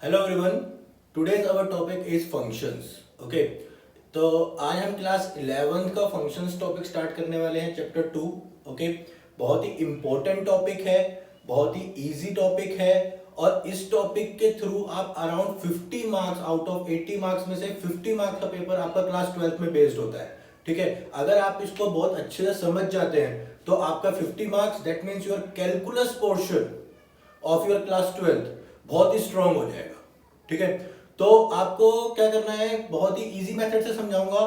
Hello everyone, today's our topic is functions. Okay, तो आज हम क्लास 11th का फंक्शंस टॉपिक स्टार्ट करने वाले हैं, चैप्टर 2। ओके, बहुत ही इंपॉर्टेंट टॉपिक है, बहुत ही इजी टॉपिक है और इस टॉपिक के थ्रू आप around 50 marks out of 80 marks में से 50 मार्क्स का पेपर आपका क्लास 12th में बेस्ड होता है। ठीक है, अगर आप इसको बहुत अच्छे से समझ जाते हैं तो आपका 50 marks, that means your calculus portion of your class 12th बहुत ही स्ट्रांग हो जाएगा। ठीक है, तो आपको क्या करना है, बहुत ही इजी मेथड से समझाऊंगा।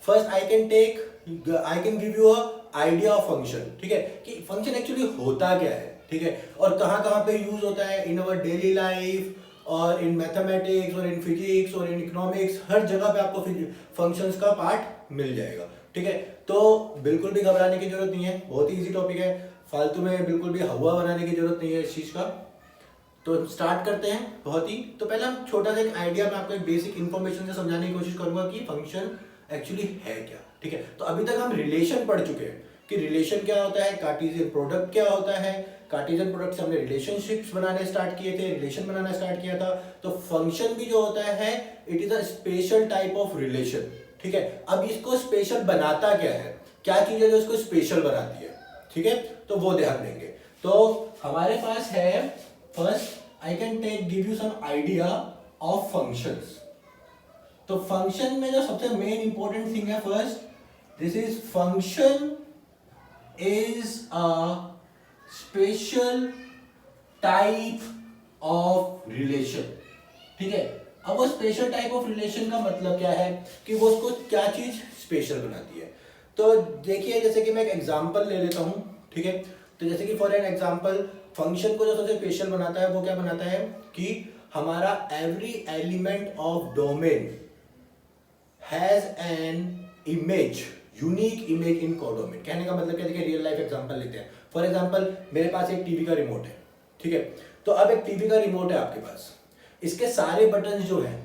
First I can give you a idea of function. ठीक है, कि फंक्शन एक्चुअली होता क्या है, ठीक है, और कहां कहां पे यूज होता है इन अवर डेली लाइफ और इन मैथमेटिक्स और इन फिजिक्स और इन इकोनॉमिक्स। हर जगह पे आपको फंक्शंस का पार्ट मिल जाएगा। ठीक है, तो बिल्कुल भी घबराने की जरूरत नहीं है, बहुत ही इजी टॉपिक है, फालतू में बिल्कुल भी हवा बनाने की जरूरत नहीं है इस चीज का। तो स्टार्ट करते हैं। बहुत ही तो पहले हम छोटा सा एक आइडिया में आपको एक बेसिक इंफॉर्मेशन से समझाने की कोशिश करूंगा कि फंक्शन एक्चुअली है क्या। ठीक है, तो अभी तक हम रिलेशन पढ़ चुके हैं कि रिलेशन क्या होता है, कार्टेशियन प्रोडक्ट क्या होता है। कार्टेशियन प्रोडक्ट से हमने रिलेशनशिप्स बनाने स्टार्ट किए थे, रिलेशन बनाना स्टार्ट किया था। तो फंक्शन भी जो होता है it is a special type of relation. ठीक है, अब इसको स्पेशल बनाता क्या है, क्या चीज है जो इसको स्पेशल बनाती है, ठीक है, तो वो ध्यान देंगे। तो हमारे पास है, first I can give you some idea of functions. तो फंक्शन में जो सबसे मेन इंपॉर्टेंट थिंग है, first this is function is a special type of relation. ठीक है, अब वो स्पेशल टाइप ऑफ रिलेशन का मतलब क्या है कि वो उसको क्या चीज स्पेशल बनाती है। तो देखिए, जैसे कि मैं एक एग्जांपल ले लेता हूं। ठीक है, तो जैसे कि फॉर एन एग्जांपल फंक्शन को जो सबसे स्पेशल बनाता है वो क्या बनाता है कि हमारा every element of domain has an image, unique image in codomain. कहने का मतलब क्या, देखिए रियल लाइफ एग्जांपल लेते हैं। फॉर एग्जांपल मेरे पास एक टीवी का रिमोट है। ठीक है, तो अब एक टीवी का रिमोट है आपके पास, इसके सारे बटन जो हैं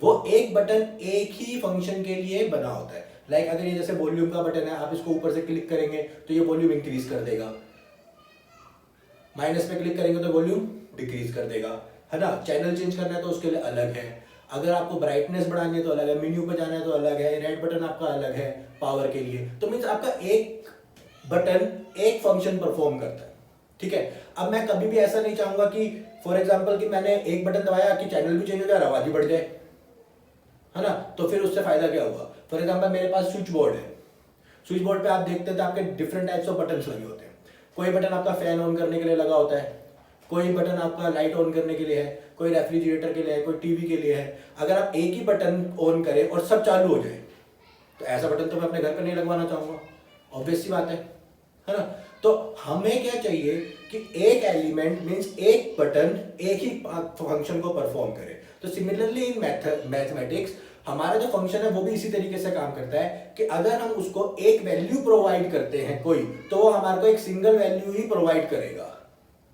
वो एक बटन एक ही फंक्शन के लिए बना होता है। लाइक अगर ये जैसे वॉल्यूम का बटन है, आप इसको ऊपर से क्लिक करेंगे तो ये वॉल्यूम इंक्रीज कर देगा, माइनस पे क्लिक करेंगे तो वॉल्यूम डिक्रीज कर देगा, है ना। चैनल चेंज करना है तो उसके लिए अलग है, अगर आपको ब्राइटनेस बढ़ानी है तो अलग है, मेन्यू पे जाना है तो अलग है, रेड बटन आपका अलग है पावर के लिए। तो मीन्स आपका एक बटन एक फंक्शन परफॉर्म करता है। ठीक है, अब मैं कभी भी ऐसा नहीं चाहूंगा कि फॉर एग्जांपल कि मैंने एक बटन दबाया कि चैनल भी चेंज हो जाए, आवाज भी बढ़ जाए, है ना। तो फिर उससे फायदा क्या हुआ। फॉर एग्जांपल मेरे पास स्विच बोर्ड है, स्विच बोर्ड पे आप देखते हैं तो आपके डिफरेंट टाइप्स ऑफ बटन लगे होते हैं। कोई बटन आपका फैन ऑन करने के लिए लगा होता है, कोई बटन आपका लाइट ऑन करने के लिए है, कोई रेफ्रिजरेटर के लिए है, कोई टीवी के लिए है। अगर आप एक ही बटन ऑन करें और सब चालू हो जाए तो ऐसा बटन तो मैं अपने घर पर नहीं लगवाना चाहूंगा, ऑब्वियस सी बात है ना। तो हमें क्या चाहिए कि एक एलिमेंट मींस एक बटन एक ही फंक्शन को परफॉर्म करे। तो सिमिलरली इन मैथमेटिक्स हमारा जो फंक्शन है वो भी इसी तरीके से काम करता है कि अगर हम उसको एक वैल्यू प्रोवाइड करते हैं कोई, तो वो हमारे को एक सिंगल वैल्यू ही प्रोवाइड करेगा।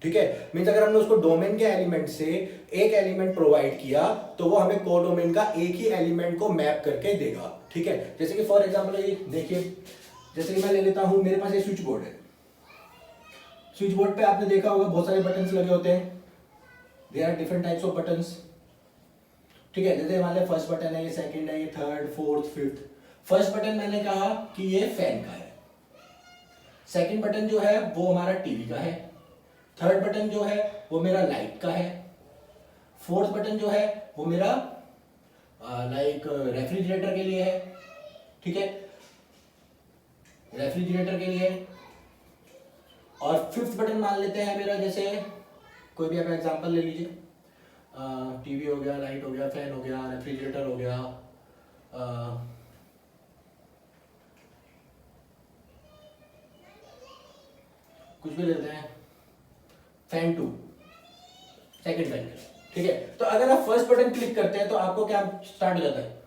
ठीक है, मींस अगर हमने उसको डोमेन के एलिमेंट से एक एलिमेंट प्रोवाइड किया तो वो हमें कोडोमेन का एक ही एलिमेंट को मैप करके देगा। ठीक है, जैसे कि फॉर एग्जांपल ये देखिए, जैसे कि मैं ले लेता हूं, मेरे पास एक स्विच बोर्ड है। स्विच बोर्ड पे आपने देखा होगा बहुत सारे बटन्स लगे होते हैं, there are different types of buttons. ठीक है, जैसे हमारे फर्स्ट बटन है, ये सेकंड है, ये third, fourth, fifth. First button मैंने कहा कि ये फैन का है, सेकंड बटन जो है वो हमारा टीवी का है, थर्ड बटन जो है वो मेरा लाइट का है, फोर्थ बटन जो है वो मेरा लाइक रेफ्रिजरेटर के लिए है। ठीक है, रेफ्रिजरेटर के लिए। और फिफ्थ बटन मान लेते हैं मेरा, जैसे कोई भी आप एग्जांपल ले लीजिए, टीवी हो गया, लाइट हो गया, फैन हो गया, रेफ्रिजरेटर हो गया, कुछ भी लेते हैं, फैन 2, सेकंड फैन। ठीक है, तो अगर आप फर्स्ट बटन क्लिक करते हैं तो आपको क्या स्टार्ट हो जाता है,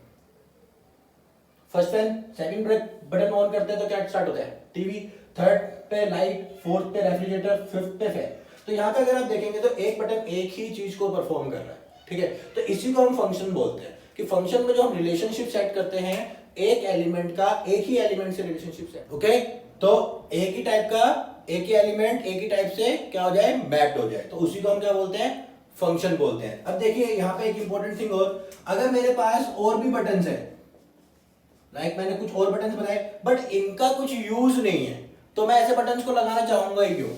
first fan. Second button on करते हैं तो क्या स्टार्ट होता है, टीवी। थर्ड पे लाइट, फोर्थ पे रेफ्रिजरेटर, फिफ्थ पे फैन। तो यहाँ पे अगर आप देखेंगे तो एक बटन एक ही चीज को परफॉर्म कर रहा है। ठीक है, तो इसी को हम फंक्शन बोलते हैं कि फंक्शन में जो हम रिलेशनशिप सेट करते हैं, एक एलिमेंट का एक ही एलिमेंट से रिलेशनशिप सेट। ओके, तो एक ही टाइप का एक ही एलिमेंट एक ही टाइप से क्या हो जाए, मैप्ड हो जाए, तो उसी को हम क्या बोलते हैं, फंक्शन बोलते हैं। अब देखिए यहाँ पे एक इंपॉर्टेंट थिंग और, अगर मेरे पास और भी बटन्स है, लाइक मैंने कुछ और बटन्स बनाए बट इनका कुछ यूज नहीं है, तो मैं ऐसे बटन्स को लगाना चाहूंगा ही क्यों?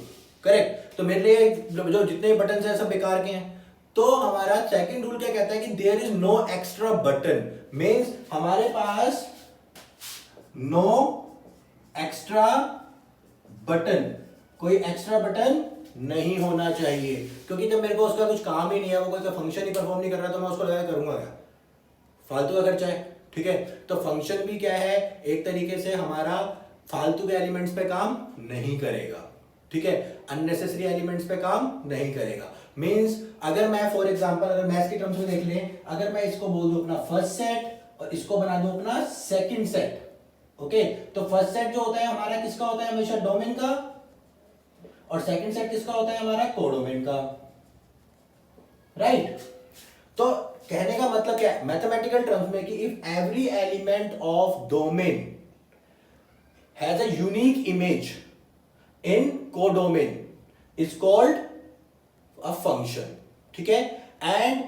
करेक्ट। तो मेरे लिए जो जितने बटन्स हैं सब बेकार के हैं। तो हमारा सेकंड रूल क्या कहता है कि there is no extra button, means हमारे पास नो एक्स्ट्रा बटन, कोई एक्स्ट्रा बटन नहीं होना चाहिए, क्योंकि जब मेरे को उसका कुछ काम ही नहीं है, वो कोई फंक्शन ही परफॉर्म नहीं कर रहा, तो मैं उसको लगा करूंगा क्या? फालतू का खर्चा है। ठीक है, तो फंक्शन भी क्या है, एक तरीके से हमारा फालतू के एलिमेंट्स पे काम नहीं करेगा। ठीक है, अननेसेसरी एलिमेंट्स पे काम नहीं करेगा। मींस अगर मैं फॉर एग्जांपल अगर मैथ्स की टर्म्स में देख लें, अगर मैं इसको बोल दूं अपना फर्स्ट सेट और इसको बना दूं अपना सेकंड सेट, ओके, तो फर्स्ट सेट जो होता है हमारा किसका होता है? हमेशा डोमेन का, और सेकंड सेट किसका होता है? हमारा कोडोमेन का, राइट। तो कहने का मतलब क्या है मैथमेटिकल टर्म्स में कि if every element of domain has a unique image in codomain is called a function. ठीक है, एंड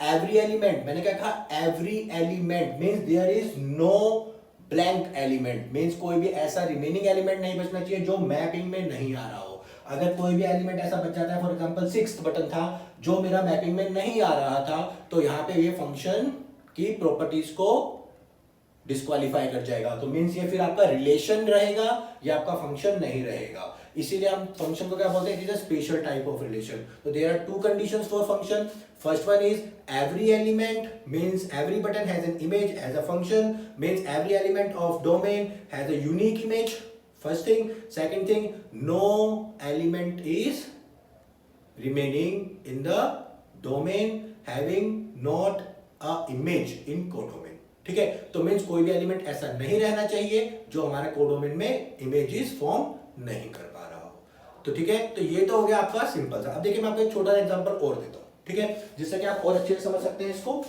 एवरी एलिमेंट, मैंने क्या कहा? Every element means there is no blank element, means कोई भी ऐसा रिमेनिंग एलिमेंट नहीं बचना चाहिए जो मैपिंग में नहीं आ रहा हो। अगर कोई भी एलिमेंट ऐसा बच जाता है, फॉर एग्जांपल सिक्स्थ बटन था जो मेरा मैपिंग में नहीं आ रहा था, तो यहां पे ये फंक्शन की प्रॉपर्टीज को डिस्क्वालीफाई कर जाएगा। तो मींस ये फिर आपका रिलेशन रहेगा, या आपका फंक्शन नहीं रहेगा। इसीलिए हम फंक्शन को क्या बोलते हैं? It is a special type of relation. तो there are two conditions for function. First one is every element means every button has an image has a function, means every element of domain has a unique image, first thing. Second thing, no element is remaining in the domain having not a image in codomain. ठीक है, तो means कोई भी element ऐसा नहीं रहना चाहिए जो हमारे कोडोमेन में इमेजेस फॉर्म नहीं कर पा रहा हो। तो ठीक है, तो ये तो हो गया आपका सिंपल सा। अब देखिए मैं आपको एक छोटा एग्जांपल और देता हूं, ठीक है, जिससे कि आप और अच्छे से समझ सकते हैं इसको।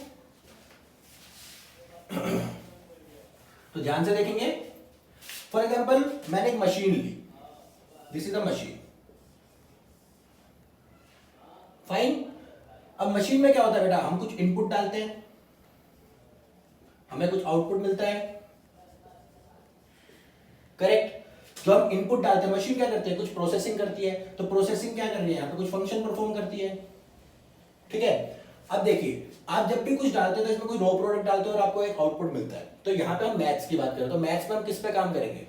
तो ध्यान से देखेंगे। फॉर एग्जाम्पल मैंने एक मशीन ली, this is a machine, fine. अब मशीन में क्या होता है बेटा? हम कुछ इनपुट डालते हैं, हमें कुछ आउटपुट मिलता है, करेक्ट। जो हम इनपुट डालते हैं मशीन क्या करती है? कुछ प्रोसेसिंग करती है। तो प्रोसेसिंग क्या कर रही है? यहां पे कुछ फंक्शन परफॉर्म करती है। ठीक है, अब देखिए आप जब भी कुछ डालते हो तो इसमें कोई रो प्रोडक्ट डालते हो और आपको एक आउटपुट मिलता है। तो यहां पे हम मैथ्स की बात करें तो मैथ्स में हम किस पे काम करेंगे?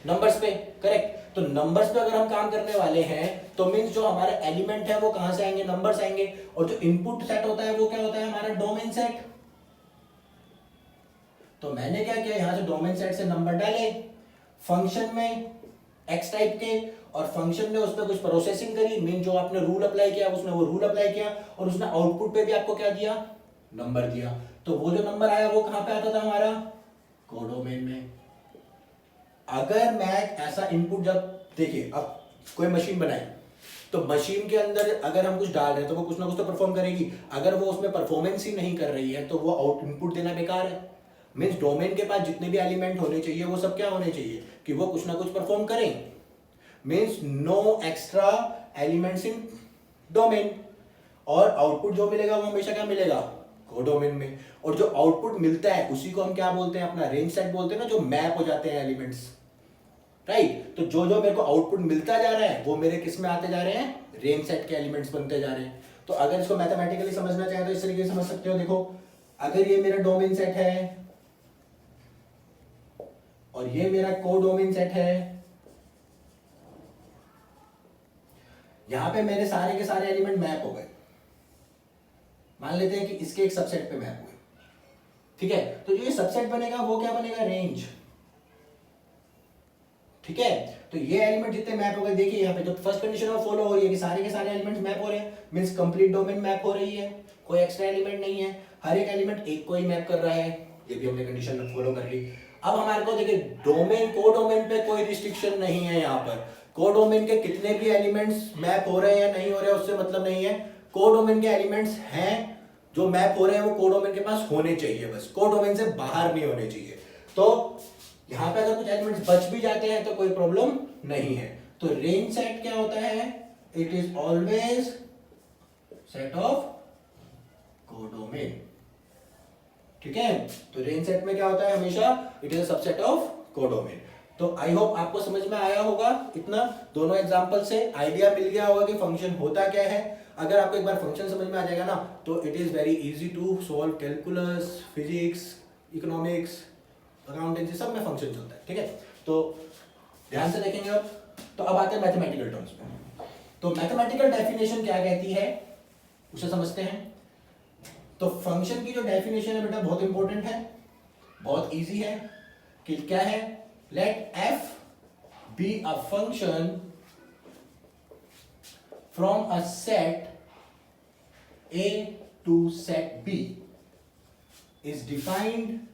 नंबर्स पे, करेक्ट। तो नंबर्स पे अगर हम काम करने वाले हैं तो मींस जो हमारे एलिमेंट है वो कहां से आएंगे? नंबर्स आएंगे। और जो इनपुट सेट होता है वो क्या होता है? हमारा डोमेन सेट। तो मैंने क्या किया? यहां से डोमेन सेट से नंबर डाले फंक्शन में एक्स टाइप के, और फंक्शन ने उस पर कुछ प्रोसेसिंग करी, मीन जो आपने रूल अप्लाई किया उसने वो रूल अप्लाई किया, और उसने आउटपुट पे भी आपको क्या दिया? नंबर दिया। तो वो जो नंबर आया वो कहां पे आता था? हमारा कोडोमेन में। अगर मैं ऐसा इनपुट, जब देखिए अब कोई मशीन बनाई तो मशीन के अंदर अगर हम कुछ डाल रहे हैं तो वो कुछ ना कुछ तो परफॉर्म करेगी। अगर वो उसमें परफॉर्मेंस ही नहीं कर रही है तो वो आउट इनपुट देना बेकार है। मींस डोमेन के पास जितने भी एलिमेंट होने चाहिए वो सब क्या होने चाहिए? कि वो कुछ ना कुछ परफॉर्म करें। Means no extra elements in domain, और आउटपुट जो मिलेगा वो हमेशा क्या मिलेगा? कोडोमेन में। और जो आउटपुट मिलता है उसी को हम क्या बोलते हैं? अपना रेंज सेट बोलते हैं ना, जो मैप हो जाते हैं एलिमेंट्स, राइट। तो जो जो मेरे को आउटपुट मिलता जा रहा है वो मेरे किस में आते जा रहे हैं? रेंज सेट के एलिमेंट्स बनते जा रहे हैं। तो अगर इसको मैथमेटिकली समझना चाहे तो इस तरीके से समझ सकते हो। देखो अगर ये मेरा डोमेन सेट है और ये मेरा कोडोमेन सेट है, यहां पे मेरे सारे के सारे एलिमेंट मैप हो गए। मान लेते हैं कि इसके एक सबसेट पे मैप हुए, ठीक है। तो जो ये सबसेट बनेगा वो क्या बनेगा? रेंज। ठीक है, तो ये एलिमेंट जितने मैप हो गए, देखिए यहाँ पे जो फर्स्ट कंडीशन वो फॉलो हो रही है कि सारे के सारे एलिमेंट्स मैप हो रहे हैं, मींस कंप्लीट डोमेन मैप हो रही है, कोई एक्स्ट्रा एलिमेंट नहीं है, हर एक एलिमेंट एक को ही मैप कर रहा है। ये भी हमने कंडीशन फॉलो कर ली। अब हमारे को देखिए डोमेन कोडोमेन पे कोई रिस्ट्रिक्शन नहीं है। यहाँ पर कोडोमेन के कितने भी एलिमेंट्स मैप हो रहे हैं या नहीं हो रहे हैं उससे मतलब नहीं है। कोडोमेन के एलिमेंट्स हैं जो मैप हो रहे हैं वो कोडोमेन के पास होने चाहिए, बस कोडोमेन से बाहर नहीं होने चाहिए। तो यहां पे अगर कुछ एलिमेंट्स बच भी जाते हैं तो कोई प्रॉब्लम नहीं है। तो रेंज सेट क्या होता है? It is always set of codomain. ठीक है, तो रेंज सेट में क्या होता है हमेशा, it is a subset of codomain. तो आई होप आपको समझ में आया होगा इतना, दोनों एग्जांपल से आइडिया मिल गया होगा कि फंक्शन होता क्या है। अगर आपको एक बार फंक्शन समझ में आ जाएगा ना, तो it is very easy to solve calculus, physics, economics, accountancy, सब में फंक्शन चलता है। ठीक है, तो ध्यान से देखेंगे अब। तो अब आते हैं मैथमेटिकल टर्म्स में। तो मैथमेटिकल डेफिनेशन क्या कहती है उसे समझते हैं। तो फंक्शन की जो डेफिनेशन है बेटा बहुत इंपॉर्टेंट है, बहुत इजी है। कि क्या है, late f be a function from a set A to set B is defined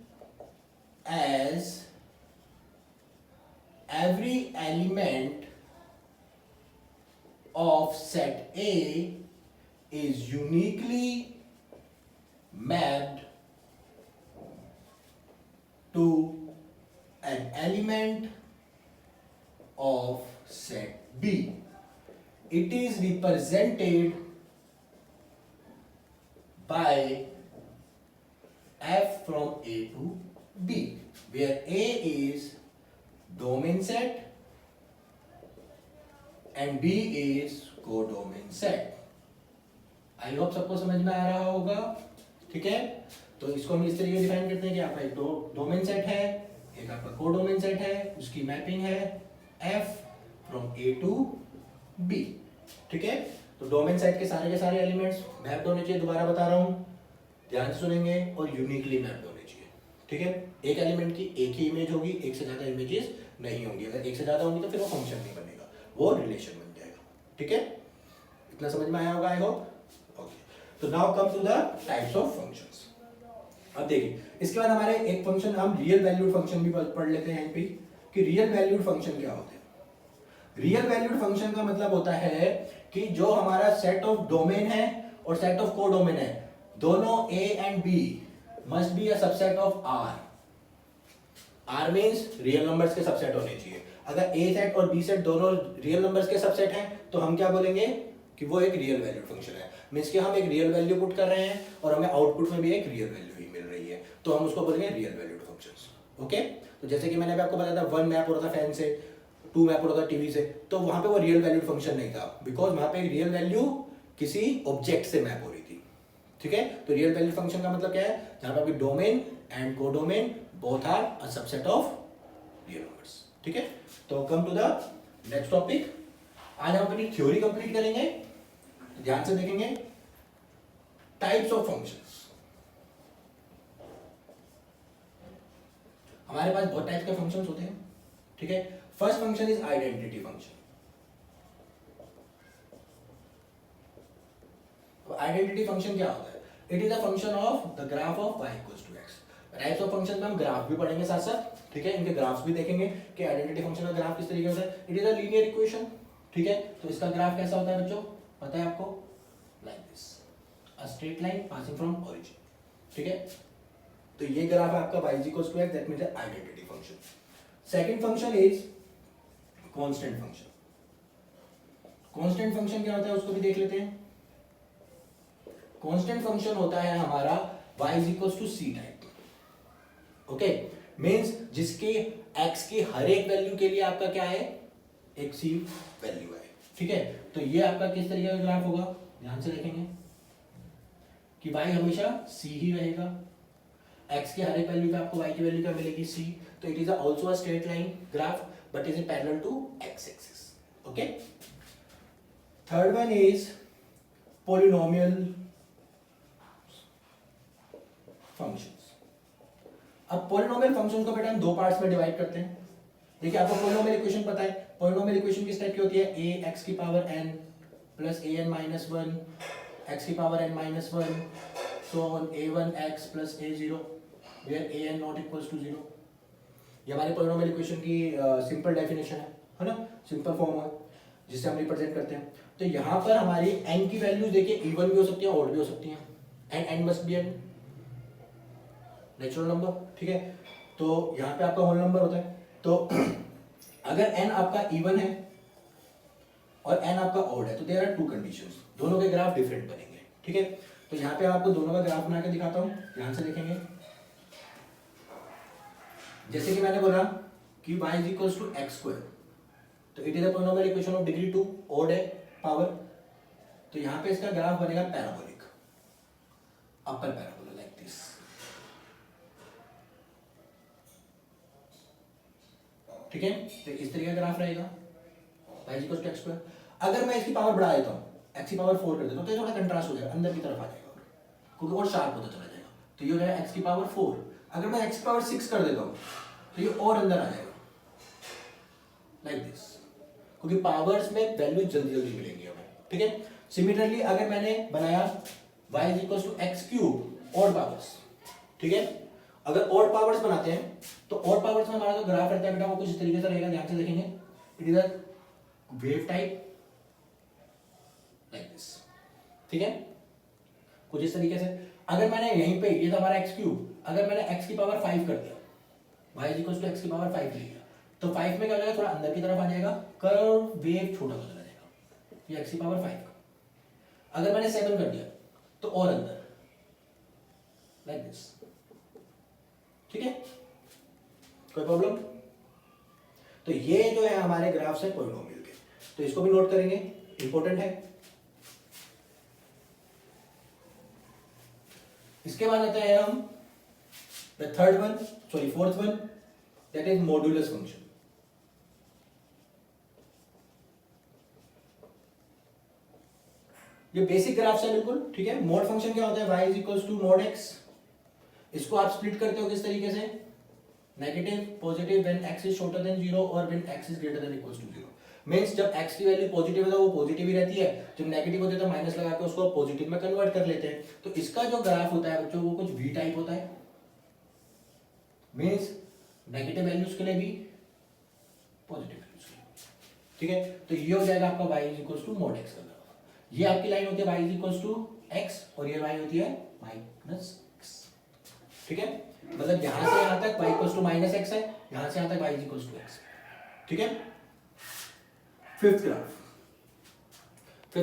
as every element of set A is uniquely mapped to an element of set B. It is represented by f from A to B, where A is domain set and B is codomain set. I hope सबको समझ में आ रहा होगा। ठीक है, तो इसको हम इस तरीके डिफाइन करते हैं कि आपका एक डोमेन सेट है, एक आपका कोडोमेन सेट है, उसकी मैपिंग है f from A to B। ठीक है, तो डोमेन सेट के सारे एलिमेंट्स मैप्ड होने चाहिए, दोबारा बता रहा हूं, ध्यान से सुनेंगे, और यूनिकली मैप्ड होने चाहिए। ठीक है, एक एलिमेंट की एक ही इमेज होगी, एक से ज्यादा इमेजेस नहीं होंगी। अगर एक से ज्यादा होंगी तो फिर वो फंक्शन नहीं बनेगा, वो रिलेशन बन जाएगा। ठीक है, इतना समझ में आया होगा आई होप। ओके, तो now come to the types of functions. अब देखिए, इसके बाद हमारे एक फंक्शन, हम रियल वैल्यूड फंक्शन भी पढ़ लेते हैं यहाँ पे, कि रियल वैल्यूड फंक्शन क्या होते हैं। रियल वैल्यूड फंक्शन का मतलब होता है कि जो हमारा सेट ऑफ डोमेन है और सेट ऑफ कोडोमेन है, दोनों A and B must be a subset of R। R means real numbers के सबसेट होने चाहिए। अगर A सेट और B सेट दोनों रियल नंबर्स के सबसेट हैं तो हम क्या बोलेंगे कि वो एक रियल वैल्यूड फंक्शन है। मींस कि हम एक रियल वैल्यू पुट कर रहे हैं और हमें आउटपुट में भी एक रियल वैल्यू ही मिल रही है, तो हम उसको बोलेंगे रियल वैल्यूड फंक्शंस। ओके, तो जैसे कि मैंने अभी आपको बताया था 1 मैप हो रहा था फैन से, 2 मैप हो रहा था टीवी से, तो वहां पे वो रियल वैल्यूड फंक्शन नहीं था, बिकॉज वहां पे एक रियल वैल्यू किसी ऑब्जेक्ट से मैप हो रही थी। ठीक है, तो रियल वैल्यूड फंक्शन का मतलब क्या है, जहां पे आपकी domain and codomain both are a subset of real numbers. ठीक है, तो come to the next topic. आज हम अपनी थ्योरी कंप्लीट करेंगे, ध्यान से देखेंगे। टाइप्स ऑफ फंक्शंस, हमारे पास बहुत टाइप के फंक्शंस होते हैं। ठीक है, first function is identity function. Identity function क्या होता है, it is a function of the graph of y equals to x। Types of function में हम ग्राफ भी पढ़ेंगे साथ साथ। ठीक है, इनके ग्राफ्स भी देखेंगे कि आइडेंटिटी फंक्शन का ग्राफ किस तरीके से होता है। It is a linear equation. ठीक है, तो इसका ग्राफ कैसा होता है बच्चों, पता है आपको, like this, a straight line passing from origin. ठीक है, तो ये ग्राफ है आपका y equals to x, that means identity function. Second function is constant function. Constant function क्या होता है उसको भी देख लेते हैं। कांस्टेंट फंक्शन होता है हमारा y equals to c type. Okay, means जिसके x की हर एक वैल्यू के लिए आपका क्या है, एक c वैल्यू है। ठीक है, तो ये आपका किस तरीके का ग्राफ होगा, ध्यान से देखेंगे कि y हमेशा c ही रहेगा। x के हर एक वैल्यू पे आपको y की वैल्यू क्या मिलेगी, c। तो it is also a straight line graph but is parallel to x axis. Okay, third one is polynomial functions. अब पॉलिनोमियल फंक्शन को बेटा हम दो पार्ट्स में डिवाइड करते हैं। देखिए, आपको पॉलिनोमियल इक्वेशन पता है, पॉलिनोमियल इक्वेशन किस टाइप की होती है, a x की power n plus an minus 1 x की power n minus 1 so on a1x plus a0 where an not equals to 0। ये हमारे पॉलिनोमियल इक्वेशन की सिंपल डेफिनेशन है ना, सिंपल फॉर्म है जिससे हम रिप्रेजेंट करते हैं। तो यहाँ पर हमारी n की वैल्यूज देखिए इवन भी हो सकती है, ऑड भी हो सकती हैं, and n must be n natural number. ठीक है, तो यहाँ पे आपका होल नंबर होता है। तो अगर n आपका इवन है और n आपका ऑड है तो देयर आर टू कंडीशंस, दोनों के ग्राफ डिफरेंट बनेंगे। ठीक है, तो यहाँ पे आपको दोनों का ग्राफ बना के दिखाता हूँ, ध्यान से देखेंगे। जैसे कि मैंने बोला कि y is equal to x square, तो it is a polynomial equation of degree 2 odd है पावर, तो यहाँ पे इसका ग्राफ बनेगा parabolic, upper parabola like this. ठीक है, तो इस तरीके का ग्राफ रहेगा y is equal to x square. अगर मैं इसकी पावर बढ़ा देता हूँ, x की पावर 4 कर देता हूँ, तो ये थोड़ा कंट्रास्ट हो जाएगा, अंदर की तरफ आ जाएगा क्योंकि और शार्प होता चला जाएगा, तो ये हो जाएगा x की पावर 4। अगर मैं x की पावर 6 कर देता हूँ तो ये और अंदर आ जाएगा लाइक दिस, क्योंकि पावर्स में वैल्यू जल्दी जल्दी मिलेंगी हमें। ठीक है, सिमिलरली अगर मैंने बनाया y is equal to x cube odd powers, ठीक है, अगर ऑड पावर्स बनाते हैं तो ऑड पावर्स में हमारा जो ग्राफ रहता है बेटा वो कुछ इस तरीके से रहेगा, ध्यान से देखेंगे। It is a wave type like this, ठीक है, कुछ इस तरीके से। अगर मैंने यहीं पे ये था हमारा एक्स क्यूब, अगर मैंने x की पावर 5 कर दिया, y is equal to x की पावर 5 ले लिया, तो 5 में क्या हो जाएगा, थोड़ा अंदर की तरफ आ जाएगा, कर्व वेव छोटा होता जाएगा, ये x की पावर 5 का। अगर मैंने 7 कर दिया तो और अंदर लाइक दिस, ठीक है, कोई प्रॉब्लम? तो ये जो है हमारे ग्राफ से पॉलिनोमियल के, तो इसको भी नोट करेंगे, इंपॉर्टेंट है। इसके बाद आते हैं हम fourth one, that is modulus function. ये बेसिक ग्राफ्स है बिल्कुल, ठीक है। मॉड फंक्शन क्या होता है, y is equal to mod x। इसको आप स्प्लिट करते हो किस तरीके से, negative positive when x is shorter than 0 और when x is greater than equals to 0। मींस जब x की वैल्यू पॉजिटिव है तो वो पॉजिटिव ही रहती है, जब नेगेटिव होती है तो माइनस लगा के उसको पॉजिटिव में कन्वर्ट कर लेते हैं। तो इसका जो ग्राफ होता है बच्चों वो कुछ v टाइप होता है, मींस नेगेटिव वैल्यूज के लिए भी पॉजिटिव वैल्यूज के लिए, ठीक है। तो ये हो जाएगा आपका y is equal to mod x का ग्राफ। ये आपकी लाइन होती है y is equal to x और ये y होती है माइनस x, ठीक है। मतलब यहां से यहां तक y equal to minus x है, यहां से यहां तक y is equal to x, ठीक है। फिफ्थ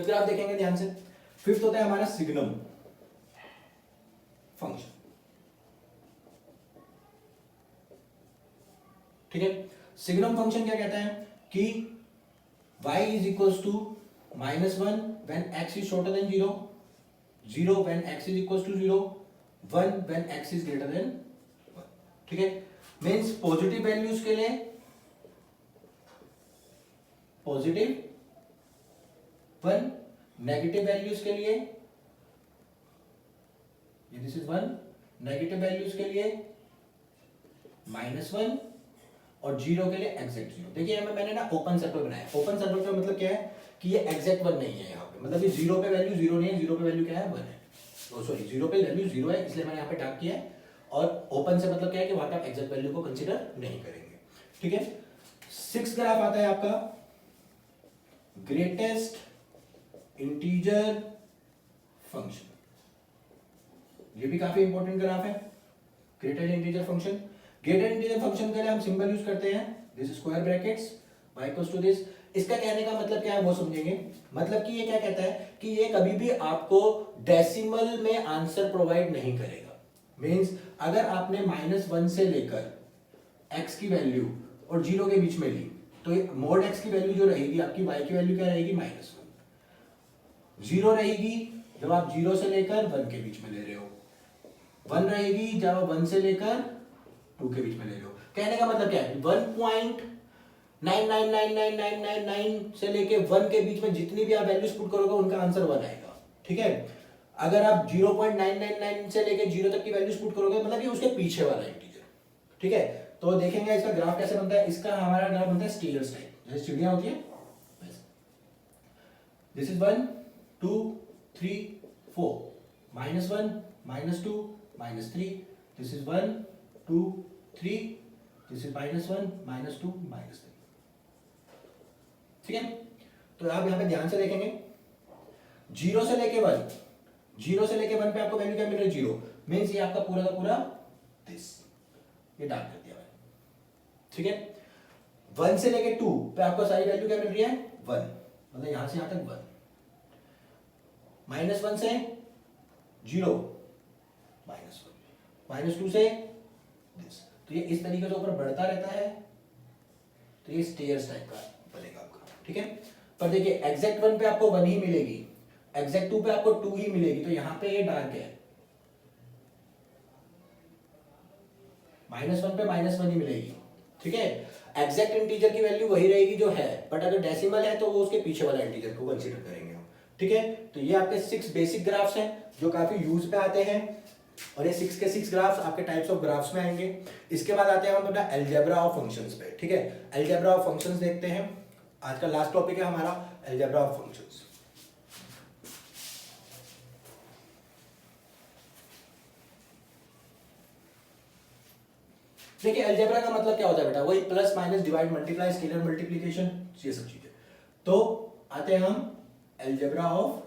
ग्राफ देखेंगे ध्यान से। फिफ्थ होता है हमारा सिग्नम फंक्शन, ठीक है। सिग्नम फंक्शन क्या कहता है कि y is equal to -1 when x is shorter than 0, 0 when x is equal to 0, 1 when x is greater than 1, ठीक है। मींस पॉजिटिव वैल्यूज के लिए पॉजिटिव 1, नेगेटिव वैल्यूज के लिए दिस इज 1, नेगेटिव वैल्यूज के लिए -1 और 0 के लिए एग्जैक्ट 0। देखिए यहां मैंने ना ओपन सर्कल बनाया। ओपन सर्कल का मतलब क्या है कि ये एग्जैक्ट 1 नहीं है यहाँ पे, मतलब ये 0 पे वैल्यू 0 नहीं है, 0 पे वैल्यू क्या है 1 है, सॉरी 0 पे वैल्यू 0 है, इसलिए मैंने यहाँ पे डार्क किया है। और ओपन से मतलब क्या है कि वहां पे एग्जैक्ट वैल्यू को कंसीडर नहीं करेंगे, ठीक है। 6th ग्राफ आता है आपका ग्रेटेस्ट इंटीजर फंक्शन। ये भी काफी इंपॉर्टेंट ग्राफ है, greatest integer function. Greatest integer function के लिए हम सिंबल यूज करते हैं this square brackets y equals to this. इसका कहने का मतलब क्या है वो समझेंगे। मतलब कि ये क्या कहता है कि ये कभी भी आपको डेसिमल में आंसर प्रोवाइड नहीं करेगा। मींस अगर आपने -1 से लेकर x की वैल्यू और 0 के बीच में ली तो मोड x की वैल्यू जो रहेगी आपकी y की वैल्यू क्या रहेगी -1, 0 रहेगी जब आप 0 से लेकर 1 के बीच में ले रहे हो, 1 रहेगी जब आप 1 से लेकर 2 के बीच में ले रहे हो। कहने का मतलब क्या है 1.99999999 से लेके 1 के बीच में जितनी भी आप वैल्यूज पुट करोगे उनका आंसर 1 आएगा, ठीक है। अगर आप 0.999 से लेके 0 तक की वैल्यूज पुट करोगे मतलब ये उसके पीछे वाला इंटीजर, ठीक है। तो देखेंगे इसका ग्राफ कैसे बनता है। इसका हमारा ग्राफ बनता है स्टेयर्स टाइप, जैसे सीढ़ियां होती है वैसे। This is 1 2 3 4, -1 -2 -3, this is 1 2 3, this is -1 -2 -3, ठीक है। तो आप यहां पे ध्यान से देखेंगे 0 से लेके 1, 0 से लेके 1 पे आपको वैल्यू क्या मिल रही है 0, मींस ये आपका पूरा का पूरा दिस, ये डार्क कर दिया मैंने, ठीक है। 1 से लेके 2 पे आपको सारी वैल्यू क्या मिल रही है 1, मतलब यहां से यहां तक 1, -1 से 0 -1 -2 से दिस। तो ये इस तरीके से ऊपर बढ़ता रहता है, तो ये स्टेयर्स टाइप का बनेगा आपका, ठीक है। पर देखिए एग्जैक्ट 1 पे आपको 1 ही मिलेगी, एग्जैक्ट 2 पे आपको 2 ही मिलेगी, तो यहाँ पे ये डार्क है, -1 पे -1 ही मिलेगी, ठीक है। एग्जैक्ट इंटीजर की वैल्यू वही रहेगी जो है, बट अगर डेसिमल है तो वो उसके पीछे वाला इंटीजर को कंसीडर करेंगे हम, ठीक है। तो ये आपके 6 बेसिक ग्राफ्स हैं जो काफी यूज पे आते हैं, और ये 6 के 6 ग्राफ्स आपके टाइप्स ऑफ ग्राफ्स में आएंगे। इसके बाद आते हैं हम अपना अलजेब्रा ऑफ फंक्शंस पे, ठीक है। अलजेब्रा ऑफ फंक्शंस देखते हैं, आज का लास्ट टॉपिक है हमारा अलजेब्रा ऑफ फंक्शंस। देखिए अलजेब्रा का मतलब क्या होता है बेटा, वही plus minus divide multiply scalar multiplication, ये सब चीजें। तो आते हैं हम algebra of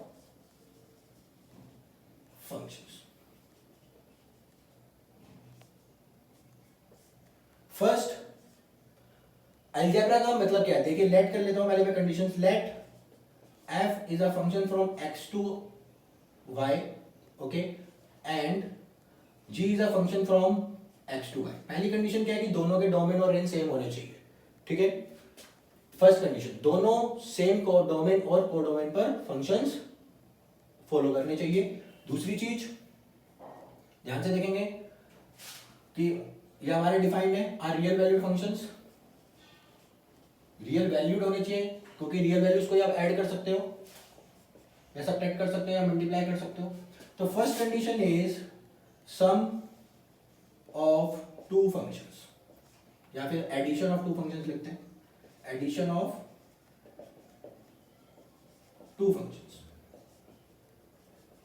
functions. First algebra का मतलब क्या है, देखिए लेट कर लेता हूं पहले मैं conditions. Let f is a function from x to y, okay, and g is a function from x to y। पहली कंडीशन क्या है कि दोनों के डोमेन और रेंज सेम होने चाहिए, ठीक है। फर्स्ट कंडीशन, दोनों सेम को डोमेन और कोडोमेन पर फंक्शंस फॉलो करने चाहिए। दूसरी चीज ध्यान से देखेंगे कि ये हमारे डिफाइंड है, are real valued functions, real valued होने चाहिए, क्योंकि रियल वैल्यूज को आप ऐड कर सकते हो या सब्ट्रैक्ट कर सकते हो या मल्टीप्लाई कर सकते हो। तो first condition is sum of two functions, या फिर एडिशन ऑफ टू फंक्शंस लिखते हैं, एडिशन ऑफ टू फंक्शंस।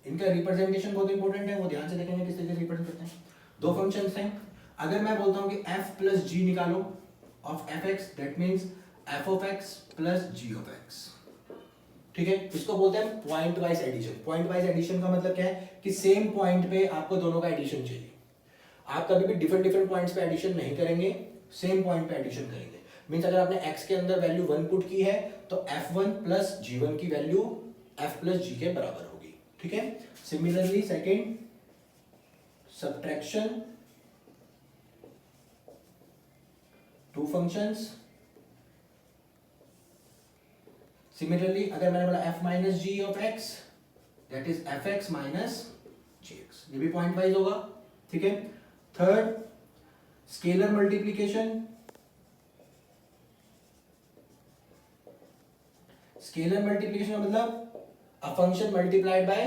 इनका रिप्रेजेंटेशन बहुत इंपॉर्टेंट है, वो ध्यान से देखेंगे किस तरीके से रिप्रेजेंट करते हैं। दो फंक्शंस हैं, अगर मैं बोलता हूं कि f प्लस g निकालो of fx, that means f of x plus g of x, ठीक है। इसको बोलते हैं point wise addition. Point wise addition का मतलब क्या है कि सेम पॉइंट पे आपको दोनों का एडिशन चाहिए। आप कभी भी डिफरेंट डिफरेंट पॉइंट्स पे एडिशन नहीं करेंगे, सेम पॉइंट पे एडिशन करेंगे। मींस अगर आपने x के अंदर वैल्यू 1 पुट की है तो f1 प्लस g1 की वैल्यू f प्लस g के बराबर होगी, ठीक है। Similarly second, subtraction two functions. Similarly अगर मैंने बोला f minus g of x, that is fx minus gx, ये भी पॉइंट वाइज होगा, ठीक है। Third, scalar multiplication. Scalar multiplication का मतलब a function multiplied by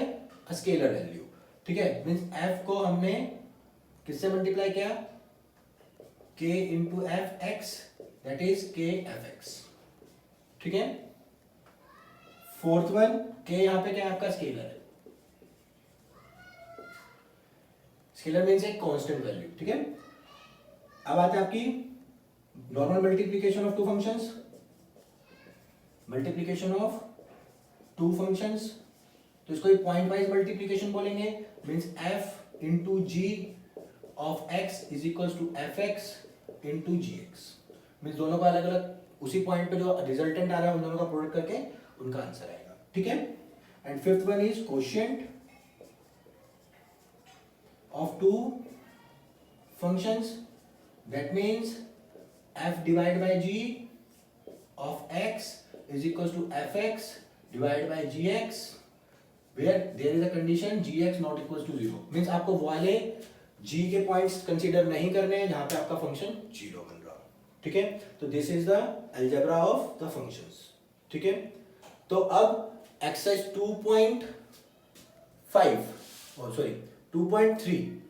a scalar value, ठीक है। मींस f को हमने किससे मल्टीप्लाई किया, k into F x, that is k F x, ठीक है। फोर्थ वन, k यहां पे क्या है आपका स्केलर है, स्केलर मींस एक कांस्टेंट वैल्यू, ठीक है। अब आते हैं आपकी normal multiplication of two functions. Multiplication of two functions, तो इसको पॉइंट वाइज मल्टीप्लिकेशन बोलेंगे। Means f into g of x is equal to f x into g x. Means दोनों का अलग अलग उसी पॉइंट पे जो रिजल्टेंट आ रहा है उन दोनों का प्रोडक्ट करके उनका आंसर आएगा, ठीक है। And fifth one is quotient of two functions, that means f divide by g of x is equals to fx divided by gx where there is a condition gx not equals to 0, means आपको वाले g के points consider नहीं करने हैं जहां पे आपका function 0 बन रहा, ठीक है। तो this is the algebra of the functions, ठीक है। तो अब एक्सरसाइज 2.3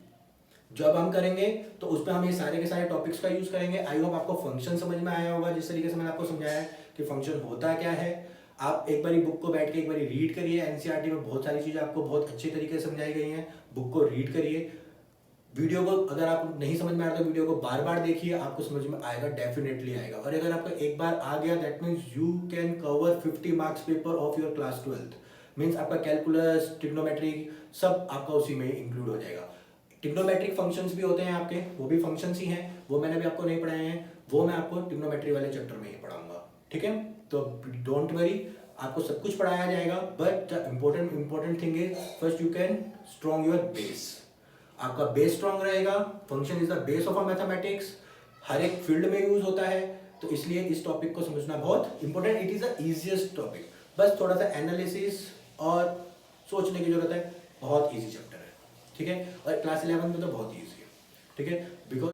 जब हम करेंगे तो उस पर हम ये सारे के सारे टॉपिक्स का यूज करेंगे। आई होप आपको फंक्शन समझ में आया होगा, जिस तरीके से मैंने आपको समझाया है कि फंक्शन होता क्या है। आप एक बारी बुक को बैठ के एक बारी रीड करिए, एनसीईआरटी में बहुत सारी चीजें आपको बहुत अच्छे तरीके से समझाई गई हैं, बुक को रीड करिए। वीडियो को अगर आप नहीं समझ में आ रहा तो वीडियो को बार बार देखिए, आपको समझ में आएगा, डेफिनेटली आएगा। और अगर आपको एक बार आ गया that means you can cover 50 marks paper of your class 12th। Means आपका कैलकुलस, ट्रिग्नोमेट्री सब आपका उसी में इंक्लूड हो जाएगा। ट्रिग्नोमेट्रिक फंक्शंस भी होते हैं आपके, वो भी फंक्शंस ही हैं, वो मैंने भी आपको नहीं पढ़ाए हैं, वो मैं आपको ट्रिग्नोमेट्री वाले चैप्टर में ही पढ़ाऊंगा, ठीक है। तो डोंट वरी, आपको सब कुछ पढ़ाया जाएगा, but the important thing is first you can strong your base. आपका बेस स्ट्रॉन्ग रहेगा। Function is the base of a mathematics, हर एक फील्ड में यूज होता है, तो इसलिए इस टॉपिक को समझना बहुत important. It is the easiest topic, बस थोड़ा सा एनालिसिस और सोचने की जरूरत है। बहुत ईजी चैप्टर है, ठीक है, और क्लास 11 में तो बहुत ईजी है, ठीक है, बिकॉज